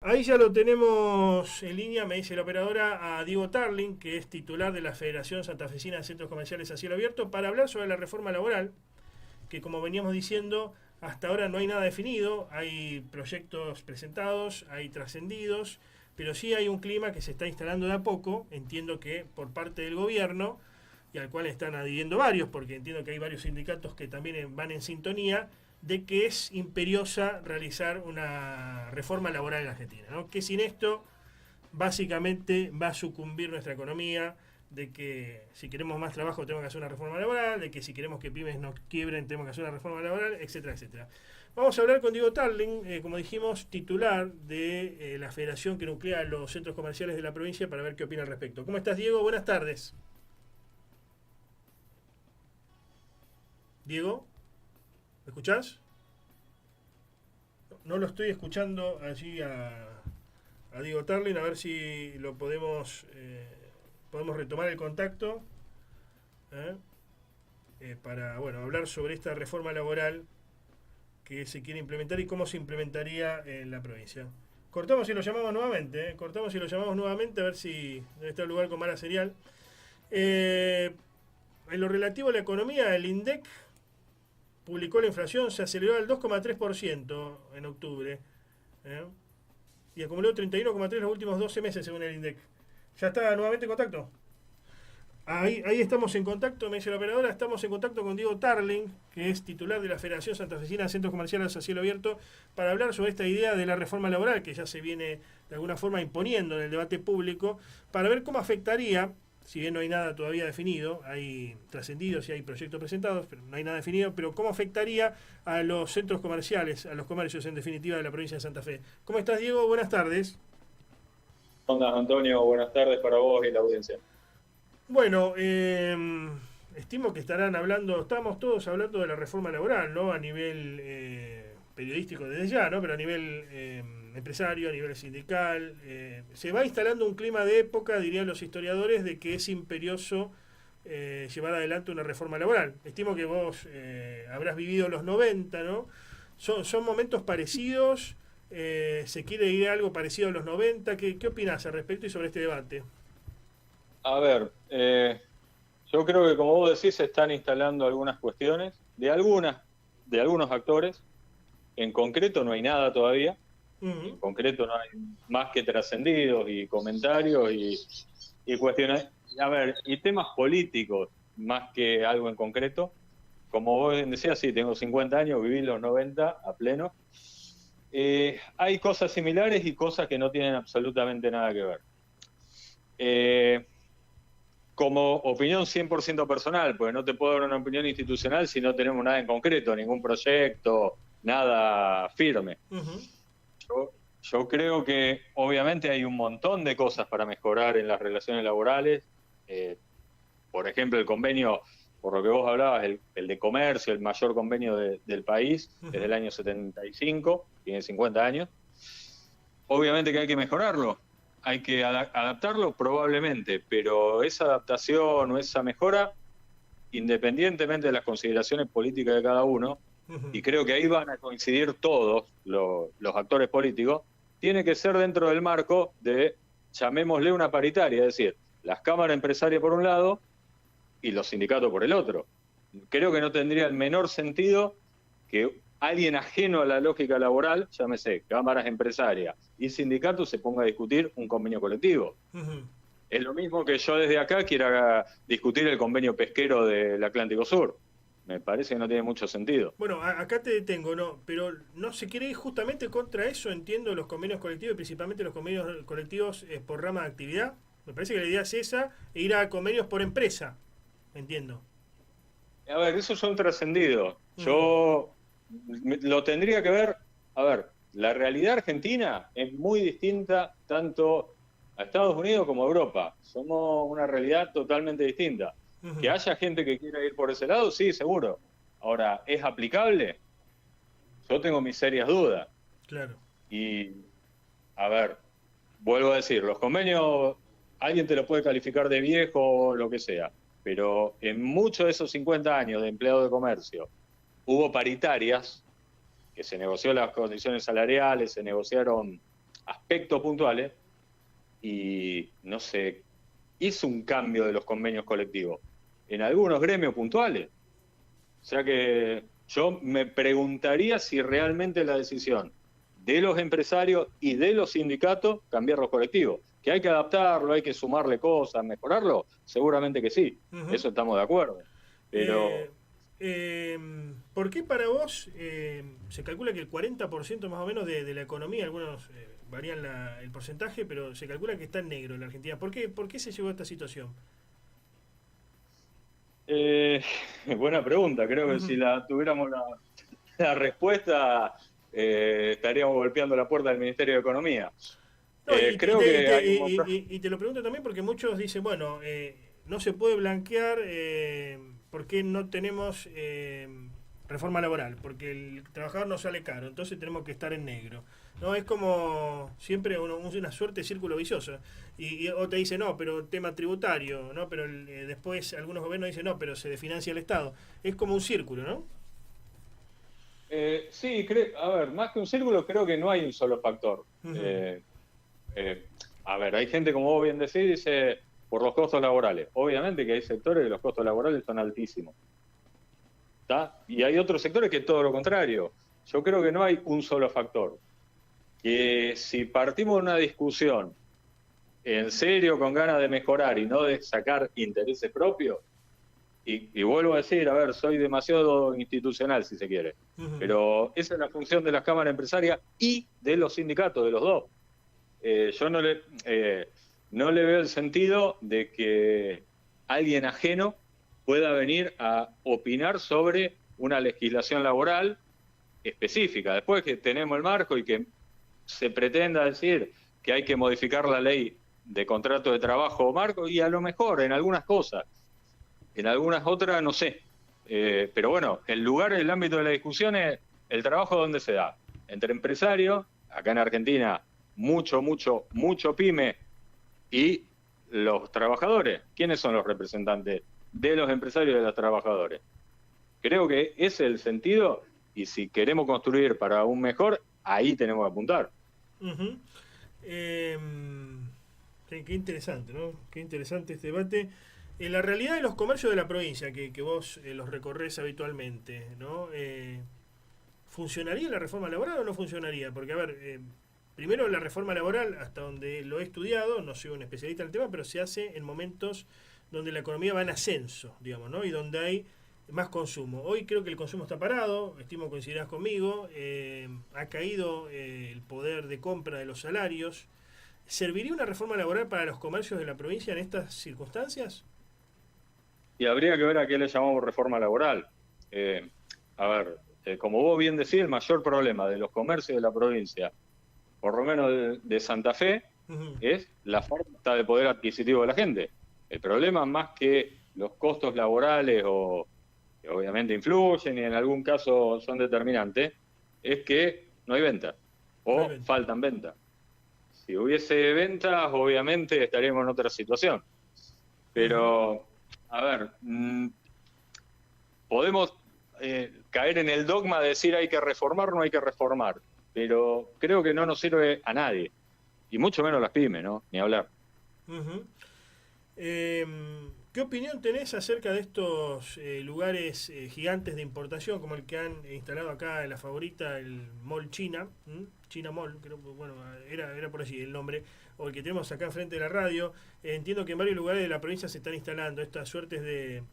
Ahí ya lo tenemos en línea, me dice la operadora, a Diego Tarling, que es titular de la Federación Santafesina de Centros Comerciales a Cielo Abierto, para hablar sobre la reforma laboral, que como veníamos diciendo, hasta ahora no hay nada definido, hay proyectos presentados, hay trascendidos, pero sí hay un clima que se está instalando de a poco, entiendo que por parte del gobierno, y al cual están adhiriendo varios, porque entiendo que hay varios sindicatos que también van en sintonía, de que es imperiosa realizar una reforma laboral en Argentina, ¿no? Que sin esto básicamente va a sucumbir nuestra economía, de que si queremos más trabajo tenemos que hacer una reforma laboral, de que si queremos que pymes nos quiebren tenemos que hacer una reforma laboral, etcétera, etcétera. Vamos a hablar con Diego Tarling, como dijimos, titular de la federación que nuclea los centros comerciales de la provincia, para ver qué opina al respecto. ¿Cómo estás, Diego? Buenas tardes. Diego, ¿me escuchás? No lo estoy escuchando allí a Diego Tarling, a ver si lo podemos retomar el contacto para hablar sobre esta reforma laboral que se quiere implementar y cómo se implementaría en la provincia. Cortamos y lo llamamos nuevamente, cortamos y lo llamamos nuevamente a ver si debe estar el lugar con mala señal. En lo relativo a la economía, el INDEC publicó la inflación, se aceleró al 2,3% en octubre. Y acumuló 31,3 los últimos 12 meses según el INDEC. ¿Ya está nuevamente en contacto? Ahí estamos en contacto, me dice la operadora, estamos en contacto con Diego Tarling, que es titular de la Federación Santafesina de Centros Comerciales a Cielo Abierto, para hablar sobre esta idea de la reforma laboral que ya se viene de alguna forma imponiendo en el debate público, para ver cómo afectaría, si bien no hay nada todavía definido, hay trascendidos y hay proyectos presentados, pero no hay nada definido, pero cómo afectaría a los centros comerciales, a los comercios en definitiva de la provincia de Santa Fe. ¿Cómo estás, Diego? Buenas tardes. Onda, Antonio, buenas tardes para vos y la audiencia. Bueno, estimo que estamos todos hablando de la reforma laboral, ¿no? A nivel periodístico desde ya, ¿no? Pero a nivel empresario, a nivel sindical, se va instalando un clima de época, dirían los historiadores, de que es imperioso llevar adelante una reforma laboral. Estimo que vos habrás vivido los 90, ¿no? Son momentos parecidos, se quiere ir a algo parecido a los 90. ¿Qué opinás al respecto y sobre este debate? A ver, yo creo que como vos decís se están instalando algunas cuestiones de algunos actores. En concreto no hay nada todavía. En concreto no hay más que trascendidos y comentarios y cuestiones. A ver, y temas políticos más que algo en concreto. Como vos decías, sí, tengo 50 años, viví los 90 a pleno. Hay cosas similares y cosas que no tienen absolutamente nada que ver. Como opinión 100% personal, porque no te puedo dar una opinión institucional si no tenemos nada en concreto, ningún proyecto, nada firme. Yo creo que obviamente hay un montón de cosas para mejorar en las relaciones laborales. Por ejemplo, el convenio, por lo que vos hablabas, el de comercio, el mayor convenio del país, desde el año 75, tiene 50 años. Obviamente que hay que mejorarlo. Hay que adaptarlo probablemente, pero esa adaptación o esa mejora, independientemente de las consideraciones políticas de cada uno, y creo que ahí van a coincidir todos los actores políticos, tiene que ser dentro del marco de, llamémosle una paritaria, es decir, las cámaras empresarias por un lado y los sindicatos por el otro. Creo que no tendría el menor sentido que alguien ajeno a la lógica laboral, llámese cámaras empresarias y sindicatos, se ponga a discutir un convenio colectivo. Es lo mismo que yo desde acá quiera discutir el convenio pesquero del Atlántico Sur. Me parece que no tiene mucho sentido. Bueno, acá te detengo, ¿no? Pero no se quiere ir justamente contra eso, entiendo, los convenios colectivos y principalmente los convenios colectivos por rama de actividad. Me parece que la idea es esa, e ir a convenios por empresa, entiendo. A ver, eso son trascendidos. Yo lo tendría que ver. A ver, la realidad argentina es muy distinta tanto a Estados Unidos como a Europa. Somos una realidad totalmente distinta. Que haya gente que quiera ir por ese lado, sí, seguro. Ahora, ¿es aplicable? Yo tengo mis serias dudas. Claro. Y, a ver, vuelvo a decir, los convenios, alguien te lo puede calificar de viejo o lo que sea, pero en muchos de esos 50 años de empleado de comercio hubo paritarias, que se negoció las condiciones salariales, se negociaron aspectos puntuales y no se hizo un cambio de los convenios colectivos en algunos gremios puntuales. O sea que yo me preguntaría si realmente la decisión de los empresarios y de los sindicatos cambiar los colectivos. Que hay que adaptarlo, hay que sumarle cosas, mejorarlo, seguramente que sí. Eso estamos de acuerdo. Pero ¿por qué para vos se calcula que el 40% más o menos de la economía, algunos varían el porcentaje, pero se calcula que está en negro en la Argentina? ¿Por qué se llegó a esta situación? buena pregunta. Creo que si la tuviéramos la respuesta, estaríamos golpeando la puerta del Ministerio de Economía. No, Creo que hay un... y te lo pregunto también porque muchos dicen, bueno, no se puede blanquear porque no tenemos reforma laboral, porque el trabajador nos sale caro, entonces tenemos que estar en negro. No, es como siempre una suerte de círculo vicioso. O te dice, no, pero tema tributario, no, pero después algunos gobiernos dicen, no, pero se desfinancia el Estado. Es como un círculo, ¿no? Sí, a ver, más que un círculo, creo que no hay un solo factor. A ver, hay gente, como vos bien decís, dice, por los costos laborales. Obviamente que hay sectores que los costos laborales son altísimos. ¿Está? Y hay otros sectores que es todo lo contrario. Yo creo que no hay un solo factor. Que si partimos de una discusión en serio, con ganas de mejorar y no de sacar intereses propios, y vuelvo a decir, a ver, soy demasiado institucional si se quiere, pero esa es la función de las cámaras empresarias y de los sindicatos, de los dos. Yo no le veo el sentido de que alguien ajeno pueda venir a opinar sobre una legislación laboral específica. Después que tenemos el marco y que se pretenda decir que hay que modificar la ley de contrato de trabajo o marco, y a lo mejor en algunas cosas, en algunas otras no sé. Pero bueno, el ámbito de la discusión es el trabajo donde se da. Entre empresarios, acá en Argentina, mucho pyme, y los trabajadores. ¿Quiénes son los representantes de los empresarios y de los trabajadores? Creo que ese es el sentido, y si queremos construir para un mejor, ahí tenemos que apuntar. Qué interesante, ¿no? Qué interesante este debate. En la realidad de los comercios de la provincia, que vos los recorres habitualmente, ¿no? ¿Funcionaría la reforma laboral o no funcionaría? Porque, a ver, primero la reforma laboral, hasta donde lo he estudiado, no soy un especialista en el tema, pero se hace en momentos donde la economía va en ascenso, digamos, ¿no? Y donde hay más consumo. Hoy creo que el consumo está parado, estimo coincidirás conmigo, ha caído el poder de compra de los salarios. ¿Serviría una reforma laboral para los comercios de la provincia en estas circunstancias? Y habría que ver a qué le llamamos reforma laboral. A ver, como vos bien decís, el mayor problema de los comercios de la provincia, por lo menos de Santa Fe, es la falta de poder adquisitivo de la gente. El problema, más que los costos laborales, que obviamente influyen y en algún caso son determinantes, es que no hay venta o faltan ventas. Si hubiese ventas, obviamente estaríamos en otra situación. Pero, a ver, podemos caer en el dogma de decir hay que reformar o no hay que reformar, pero creo que no nos sirve a nadie, y mucho menos las pymes, ¿no? Ni hablar. ¿Qué opinión tenés acerca de estos lugares gigantes de importación, como el que han instalado acá en La Favorita, el Mall China? China Mall, creo, bueno, era por allí el nombre, o el que tenemos acá enfrente de la radio. Entiendo que en varios lugares de la provincia se están instalando estas suertes de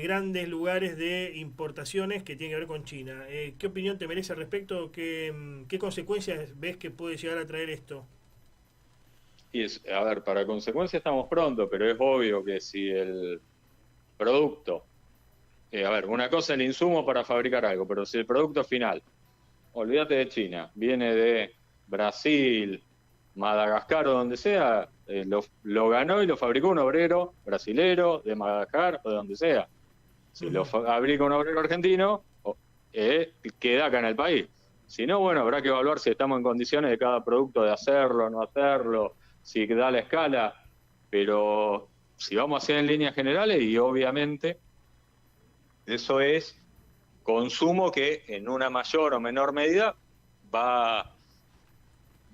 grandes lugares de importaciones que tienen que ver con China. ¿Qué opinión te merece al respecto? ¿Qué consecuencias ves que puede llegar a traer esto? Y a ver, para consecuencias estamos pronto, pero es obvio que si el producto, a ver, una cosa es el insumo para fabricar algo, pero si el producto final, olvídate de China, viene de Brasil, Madagascar o donde sea, lo ganó y lo fabricó un obrero brasilero de Madagascar o de donde sea. Si lo fabrica un obrero argentino, queda acá en el país. Si no, bueno, habrá que evaluar si estamos en condiciones de cada producto de hacerlo, no hacerlo, si da la escala, pero si vamos a hacer en líneas generales, y obviamente eso es consumo que en una mayor o menor medida va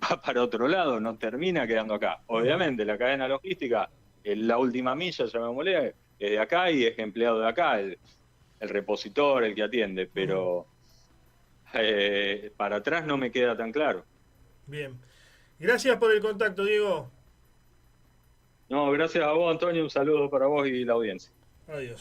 va para otro lado, no termina quedando acá. Obviamente la cadena logística, la última milla, llamémosle, es de acá y es empleado de acá, el repositor, el que atiende, pero para atrás no me queda tan claro. Bien. Gracias por el contacto, Diego. No, gracias a vos, Antonio, un saludo para vos y la audiencia. Adiós.